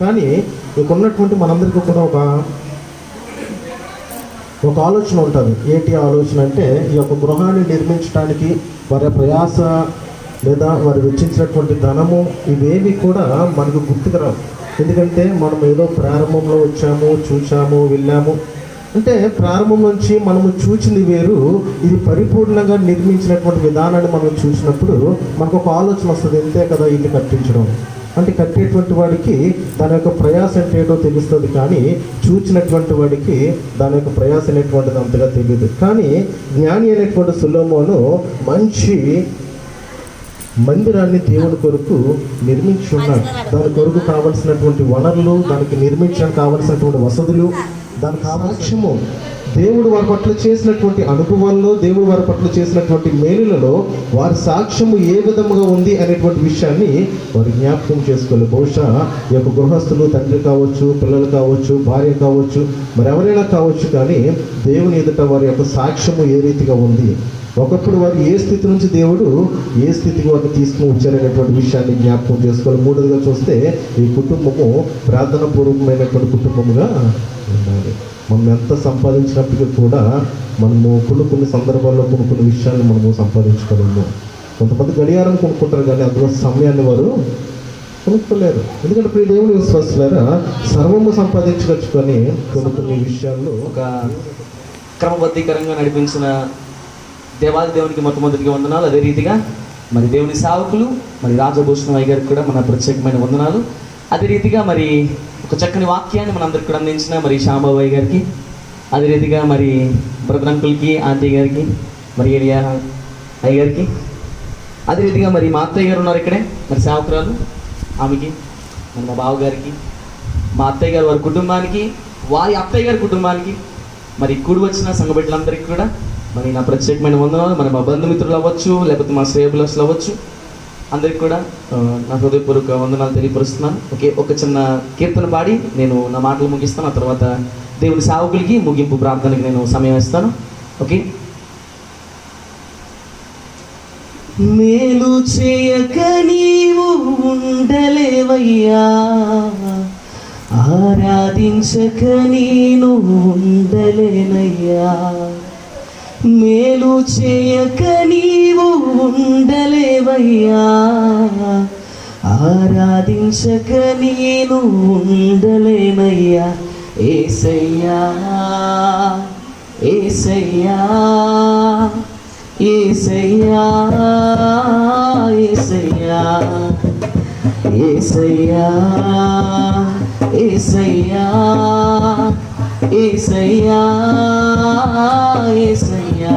కానీ ఇక్కడున్నటువంటి మనందరికీ కూడా ఒక ఆలోచన ఉంటుంది. ఏంటి ఆలోచన అంటే, ఈ యొక్క గృహాన్ని నిర్మించడానికి వారి ప్రయాస లేదా వారు వెచ్చించినటువంటి ధనము ఇవేవి కూడా మనకు గుర్తుకు రావు. ఎందుకంటే మనం ఏదో ప్రారంభంలో వచ్చాము, చూసాము, వెళ్ళాము. అంటే ప్రారంభం నుంచి మనము చూసింది వేరు, ఇది పరిపూర్ణంగా నిర్మించినటువంటి విధానాన్ని మనం చూసినప్పుడు మనకు ఒక ఆలోచన వస్తుంది. ఎంతే కదా ఇల్లు కట్టించడం అంటే, కట్టేటువంటి వాడికి దాని యొక్క ప్రయాస అంటే ఏంటో తెలుస్తుంది, కానీ చూచినటువంటి వాడికి దాని యొక్క ప్రయాస అనేటువంటిది అంతగా తెలియదు. కానీ జ్ఞాని అనేటువంటి సొలొమోను మంచి మందిరాన్ని దేవుని కొరకు నిర్మించి ఉన్నాడు. దాని కొరకు కావలసినటువంటి వనరులు, దానికి నిర్మించడానికి కావలసినటువంటి వసతులు, దానికి సాక్ష్యము దేవుడు వారి పట్ల చేసినటువంటి అనుభవాల్లో, దేవుడు వారి పట్ల చేసినటువంటి మేలులలో వారి సాక్ష్యము ఏ విధముగా ఉంది అనేటువంటి విషయాన్ని వారు జ్ఞాపకం చేసుకోవాలి. బహుశా ఈ యొక్క గృహస్థులు, తండ్రి కావచ్చు, పిల్లలు కావచ్చు, భార్య కావచ్చు, మరి ఎవరైనా కావచ్చు, కానీ దేవుని ఎదుట వారి యొక్క సాక్ష్యము ఏ రీతిగా ఉంది, ఒకప్పుడు వారు ఏ స్థితి నుంచి దేవుడు ఏ స్థితికి వారిని తీసుకుని వచ్చారనేటువంటి విషయాన్ని జ్ఞాపకం చేసుకోవాలి. మూడోదిగా చూస్తే, ఈ కుటుంబము ప్రార్థన పూర్వకమైనటువంటి కుటుంబముగా ఉండాలి. మనం ఎంత సంపాదించినప్పటికీ కూడా మనము కొన్ని సందర్భాల్లో కొన్ని విషయాన్ని మనము సంపాదించుకోలేము. కొంతమంది గడియారం కొనుక్కుంటారు, కానీ అందులో సమయాన్ని వారు కొనుక్కోలేరు. ఎందుకంటే ఇప్పుడు దేవుని విశ్వాసులారా, సర్వము సంపాదించవచ్చు, కానీ కొన్ని విషయాల్లో ఒక క్రమబద్ధీకరంగా నడిపించిన దేవాది దేవునికి మొట్టమొదటిగా వందనాలు. అదే రీతిగా మరి దేవుని సేవకులు, మరి రాజభూషణం అయ్య గారికి కూడా మన ప్రత్యేకమైన వందనాలు. అదే రీతిగా మరి ఒక చక్కని వాక్యాన్ని మనందరికి కూడా అందించిన మరి శ్యామబాబు అయ్య గారికి, అదే రీతిగా మరి బ్రదర్ అంకుల్కి, ఆంటీ గారికి, మరి ఏరియా అయ్య గారికి, అదే రీతిగా మరి మా అత్తయ్య గారు ఉన్నారు ఇక్కడే, మరి సేవకురాలు ఆమెకి, మరి మా బావగారికి, మా అత్తయ్య గారు వారి కుటుంబానికి, వారి అత్తయ్య గారి కుటుంబానికి, మరి కూడి వచ్చిన సంఘ బిడ్డలందరికీ కూడా మరి నా ప్రత్యేకమైన వందనాలు. మరి మా బంధుమిత్రులు అవ్వచ్చు, లేకపోతే మా శ్రేయబులస్లు అవ్వచ్చు, అందరికి కూడా నా హృదయపూర్వక వందనాలు తెలియపరుస్తున్నాను. ఒక చిన్న కీర్తన పాడి నేను నా మాటలు ముగిస్తాను. ఆ తర్వాత దేవుని సేవకులకి ముగింపు ప్రార్థనకి నేను సమయం ఇస్తాను. ఓకే. మేలు చేయక నీవు ఉండలేవయ్యా, ఆరాధించక నేను ఉండలేనయ్యా. మేలు చేయక నీవు ఉండలేవయ్యా, ఆరాధించక నేను ఉండలేనయ్యా. యేసయ్యా, యేసయ్యా, యేసయ్యా, యేసయ్యా, యేసయ్యా, యేసయ్యా, యేసయ్యా, యేసయ్యా.